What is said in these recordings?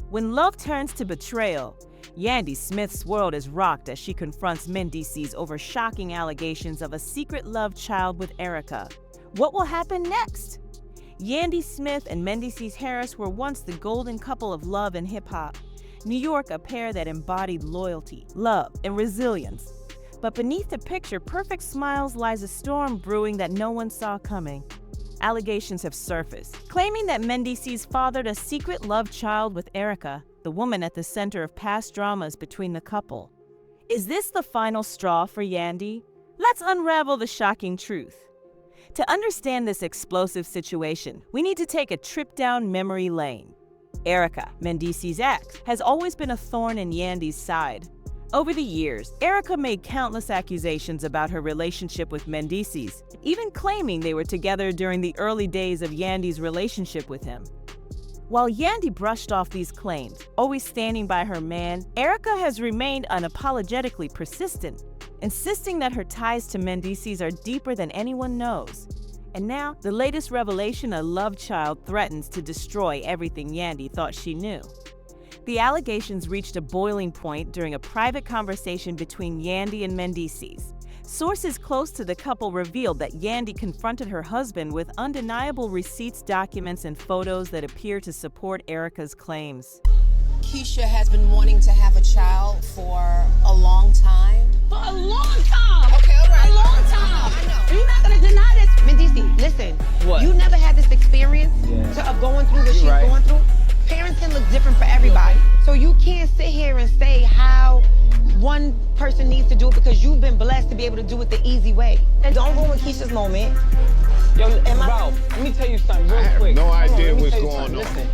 When love turns to betrayal, Yandy Smith's world is rocked as she confronts Mendeecees over shocking allegations of a secret love child with Erika. What will happen next? Yandy Smith and Mendeecees Harris were once the golden couple of love and hip-hop. New York, a pair that embodied loyalty, love, and resilience. But beneath the picture-perfect smiles lies a storm brewing that no one saw coming. Allegations have surfaced, claiming that Mendeecees fathered a secret love child with Erika, the woman at the center of past dramas between the couple. Is this the final straw for Yandy? Let's unravel the shocking truth. To understand this explosive situation, we need to take a trip down memory lane. Erika, Mendeecees' ex, has always been a thorn in Yandy's side. Over the years, Erika made countless accusations about her relationship with Mendeecees, even claiming they were together during the early days of Yandy's relationship with him. While Yandy brushed off these claims, always standing by her man, Erika has remained unapologetically persistent, insisting that her ties to Mendeecees are deeper than anyone knows. And now, the latest revelation, a love child threatens to destroy everything Yandy thought she knew. The allegations reached a boiling point during a private conversation between Yandy and Mendeecees. Sources close to the couple revealed that Yandy confronted her husband with undeniable receipts, documents, and photos that appear to support Erika's claims. Keisha has been wanting to have a child for a long time. For a long time. Okay, all right. A long time. I know. You're not gonna deny this. Mendeecees, listen. What? You never had this experience of going through what she's going through. Parenting looks different for everybody. So you can't sit here and say how one person needs to do it because you've been blessed to be able to do it the easy way. And don't ruin Keisha's moment. Yo, bro, let me tell you something real quick. I have no idea what's going on. Listen,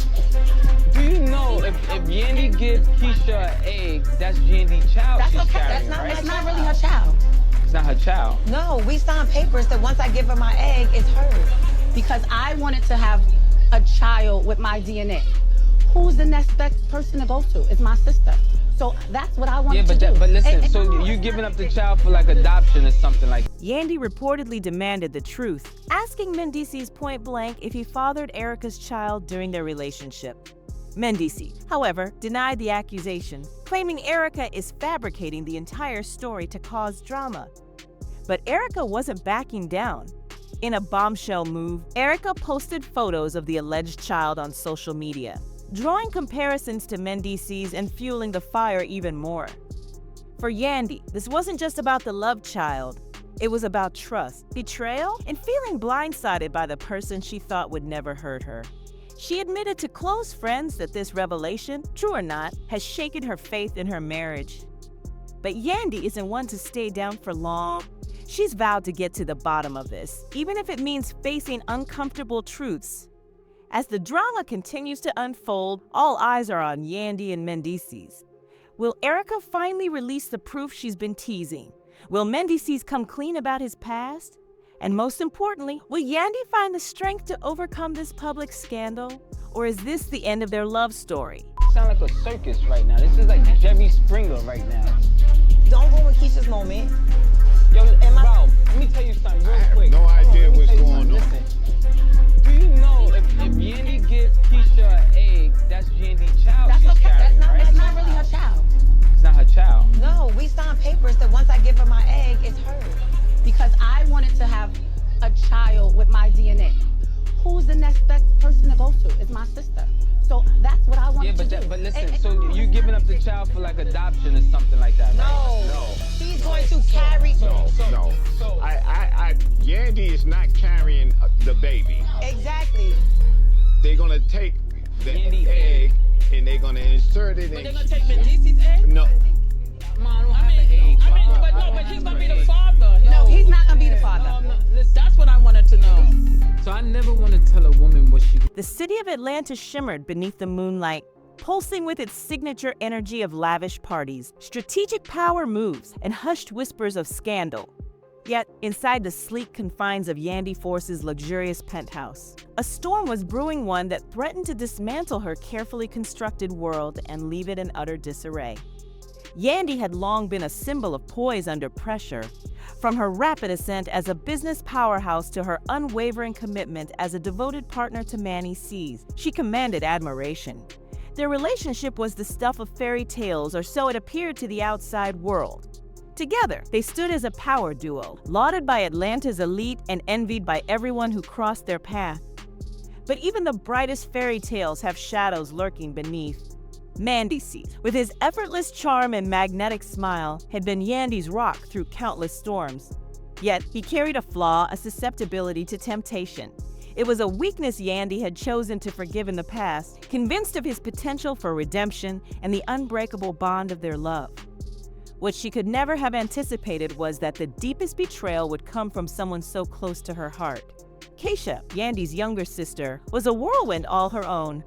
do you know if Yandy gives Keisha an egg, that's Yandy's child That's she's okay. carrying, That's right? not really her child. It's not her child. No, we signed papers that once I give her my egg, it's hers. Because I wanted to have a child with my DNA. Who's the next best person to go to? It's my sister. So that's what I wanted to do. But listen, And so you giving up the child for like adoption or something like that? Yandy reportedly demanded the truth, asking Mendeecees point blank if he fathered Erika's child during their relationship. Mendeecees, however, denied the accusation, claiming Erika is fabricating the entire story to cause drama. But Erika wasn't backing down. In a bombshell move, Erika posted photos of the alleged child on social media, drawing comparisons to Mendeecees and fueling the fire even more. For Yandy, this wasn't just about the love child. It was about trust, betrayal, and feeling blindsided by the person she thought would never hurt her. She admitted to close friends that this revelation, true or not, has shaken her faith in her marriage. But Yandy isn't one to stay down for long. She's vowed to get to the bottom of this, even if it means facing uncomfortable truths. As the drama continues to unfold, all eyes are on Yandy and Mendeecees. Will Erika finally release the proof she's been teasing? Will Mendeecees come clean about his past? And most importantly, will Yandy find the strength to overcome this public scandal? Or is this the end of their love story? Sound like a circus right now. This is like Jerry Springer right now. Don't ruin Keisha's moment. Yo, bro, let me tell you something real quick. No idea what's going on. Listen, do you know if Yandy gives Keisha an egg, that's Yandy's child That's she's okay. carrying, right? That's not really her child. It's not her child. No, we signed papers that once I give her my egg, it's hers. Because I wanted to have a child with my DNA. Who's the next best person to go to? It's my sister. So that's what I wanted to do. But listen, so you giving up the child for like adoption or something like that, right? No. She's going to carry. No. Yandy is not carrying the baby. Exactly. They're gonna take the Yandy egg and they're gonna insert it in. But they're gonna take Mendeecees' egg? No. Mom, I mean, but he's gonna be the father. No, he's not gonna be the father. That's what I wanted to know. So I never want to tell a woman what she... The city of Atlanta shimmered beneath the moonlight, pulsing with its signature energy of lavish parties, strategic power moves, and hushed whispers of scandal. Yet, inside the sleek confines of Yandy Force's luxurious penthouse, a storm was brewing, one that threatened to dismantle her carefully constructed world and leave it in utter disarray. Yandy had long been a symbol of poise under pressure. From her rapid ascent as a business powerhouse to her unwavering commitment as a devoted partner to Mendeecees, she commanded admiration. Their relationship was the stuff of fairy tales, or so it appeared to the outside world. Together, they stood as a power duo, lauded by Atlanta's elite and envied by everyone who crossed their path. But even the brightest fairy tales have shadows lurking beneath. Mendeecees, with his effortless charm and magnetic smile, had been Yandy's rock through countless storms. Yet, he carried a flaw, a susceptibility to temptation. It was a weakness Yandy had chosen to forgive in the past, convinced of his potential for redemption and the unbreakable bond of their love. What she could never have anticipated was that the deepest betrayal would come from someone so close to her heart. Keisha, Yandy's younger sister, was a whirlwind all her own.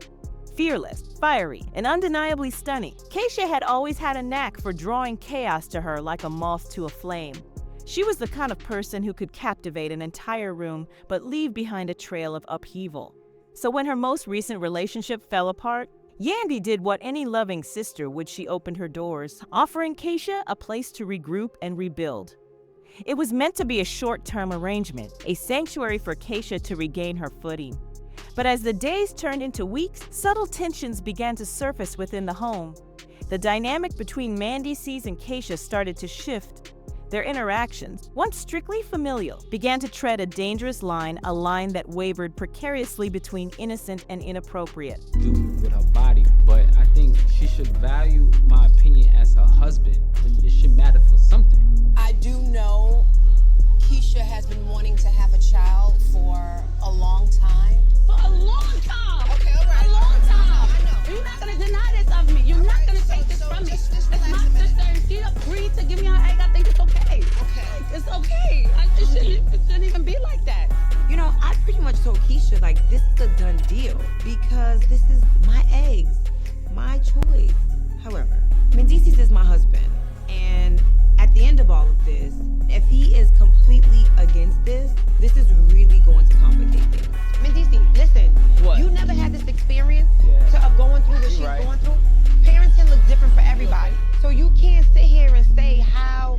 Fearless, fiery, and undeniably stunning, Keisha had always had a knack for drawing chaos to her like a moth to a flame. She was the kind of person who could captivate an entire room but leave behind a trail of upheaval. So when her most recent relationship fell apart, Yandy did what any loving sister would. She opened her doors, offering Keisha a place to regroup and rebuild. It was meant to be a short-term arrangement, a sanctuary for Keisha to regain her footing. But as the days turned into weeks, subtle tensions began to surface within the home. The dynamic between Mendeecees and Keisha started to shift. Their interactions, once strictly familial, began to tread a dangerous line, a line that wavered precariously between innocent and inappropriate. Do with her body, but I think she should value my opinion as her husband. It should matter for something. I do know Keisha has been wanting to have a child for a long time. For a long time. Okay, all right. A long time. I know. You're not gonna deny this of me. You're not gonna take this from me. just It's relax my a minute. sister, and she agreed to give me her egg. I think it's okay. Okay. It's okay. It shouldn't even be like that. You know, I pretty much told Keisha, like, this is a done deal because this is my eggs, my choice. However, Mendeecees is my husband, and at the end of all of this, if he is completely against this, this is really going to complicate things. Mendeecees, listen, What? you never had this experience Yeah. of going through what she's right. going through. Parenting looks different for everybody. So you can't sit here and say how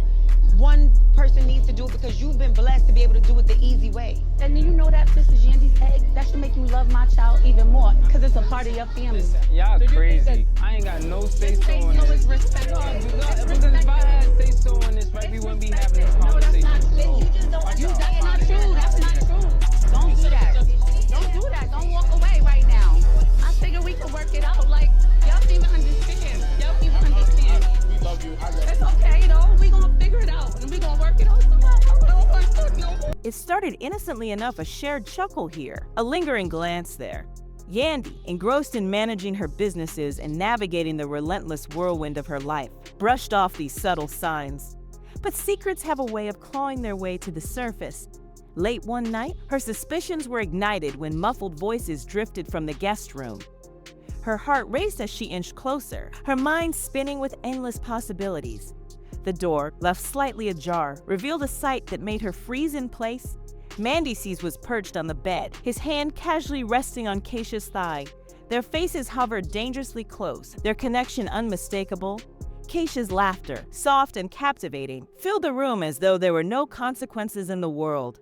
one person needs to do it because you've been blessed to be able to do it the easy way. And then you know that this is Yandy's egg. That should make you love my child even more because it's a part of your family. Y'all crazy. I ain't got no say-so on So this. it's respect. Because if I had say-so on this, right, we wouldn't be having this No, that's not conversation. true. You just don't. That's not true. That's not true. Don't do that. Don't do that. Don't walk away right now. I figure we can work it out. Like y'all don't even understand. Y'all don't even understand. We love you. I love It's okay, though. We gonna figure it out, and we gonna work it out tomorrow. I don't want to talk no more. It started innocently enough, a shared chuckle here, a lingering glance there. Yandy, engrossed in managing her businesses and navigating the relentless whirlwind of her life, brushed off these subtle signs. But secrets have a way of clawing their way to the surface. Late one night, her suspicions were ignited when muffled voices drifted from the guest room. Her heart raced as she inched closer, her mind spinning with endless possibilities. The door, left slightly ajar, revealed a sight that made her freeze in place. Mendeecees was perched on the bed, his hand casually resting on Keisha's thigh. Their faces hovered dangerously close, their connection unmistakable. Keisha's laughter, soft and captivating, filled the room as though there were no consequences in the world.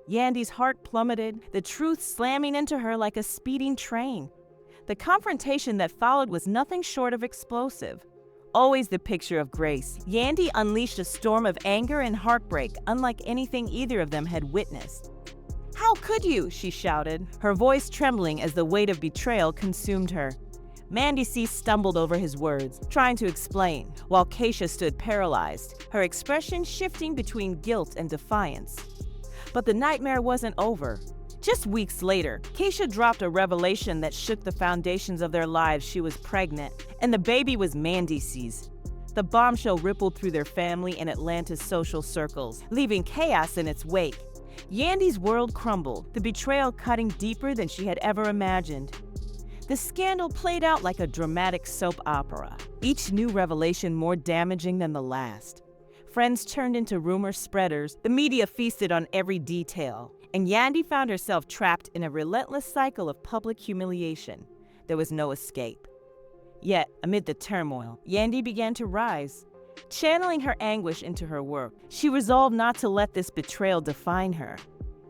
Yandy's heart plummeted, the truth slamming into her like a speeding train. The confrontation that followed was nothing short of explosive. Always the picture of grace, Yandy unleashed a storm of anger and heartbreak unlike anything either of them had witnessed. "How could you?" she shouted, her voice trembling as the weight of betrayal consumed her. Mendeecees stumbled over his words, trying to explain, while Keisha stood paralyzed, her expression shifting between guilt and defiance. But the nightmare wasn't over. Just weeks later, Keisha dropped a revelation that shook the foundations of their lives. She was pregnant, and the baby was Mendeecees. The bombshell rippled through their family and Atlanta's social circles, leaving chaos in its wake. Yandy's world crumbled, the betrayal cutting deeper than she had ever imagined. The scandal played out like a dramatic soap opera, each new revelation more damaging than the last. Friends turned into rumor spreaders, the media feasted on every detail, and Yandy found herself trapped in a relentless cycle of public humiliation. There was no escape. Yet, amid the turmoil, Yandy began to rise. Channeling her anguish into her work, she resolved not to let this betrayal define her.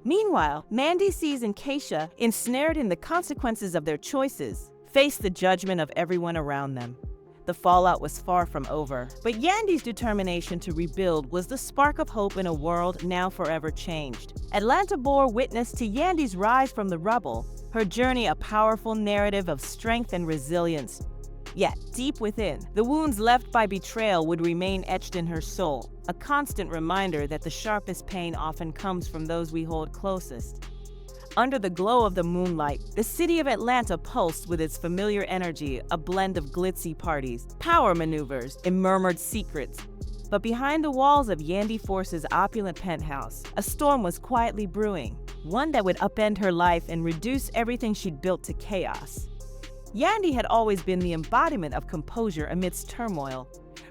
Meanwhile, Mendeecees and Keisha, ensnared in the consequences of their choices, faced the judgment of everyone around them. The fallout was far from over, but Yandy's determination to rebuild was the spark of hope in a world now forever changed. Atlanta bore witness to Yandy's rise from the rubble, her journey a powerful narrative of strength and resilience. Yet, deep within, the wounds left by betrayal would remain etched in her soul, a constant reminder that the sharpest pain often comes from those we hold closest. Under the glow of the moonlight, the city of Atlanta pulsed with its familiar energy, a blend of glitzy parties, power maneuvers, and murmured secrets. But behind the walls of Yandy Force's opulent penthouse, a storm was quietly brewing, one that would upend her life and reduce everything she'd built to chaos. Yandy had always been the embodiment of composure amidst turmoil.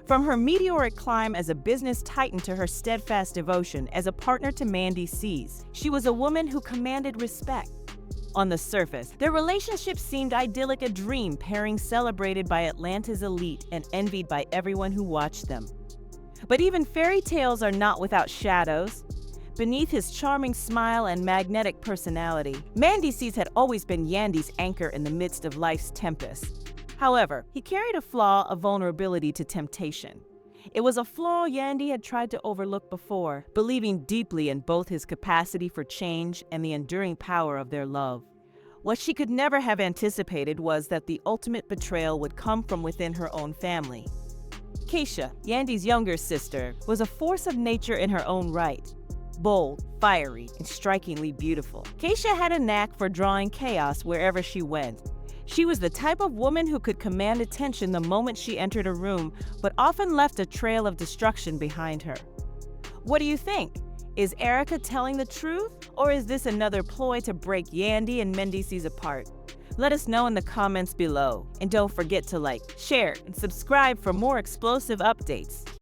From her meteoric climb as a business titan to her steadfast devotion as a partner to Mendeecees, she was a woman who commanded respect. On the surface, their relationship seemed idyllic, a dream pairing celebrated by Atlanta's elite and envied by everyone who watched them. But even fairy tales are not without shadows. Beneath his charming smile and magnetic personality, Mendeecees had always been Yandy's anchor in the midst of life's tempest. However, he carried a flaw, a vulnerability to temptation. It was a flaw Yandy had tried to overlook before, believing deeply in both his capacity for change and the enduring power of their love. What she could never have anticipated was that the ultimate betrayal would come from within her own family. Keisha, Yandy's younger sister, was a force of nature in her own right. Bold, fiery, and strikingly beautiful, Keisha had a knack for drawing chaos wherever she went. She was the type of woman who could command attention the moment she entered a room, but often left a trail of destruction behind her. What do you think? Is Erika telling the truth, or is this another ploy to break Yandy and Mendeecees apart? Let us know in the comments below. And don't forget to like, share, and subscribe for more explosive updates.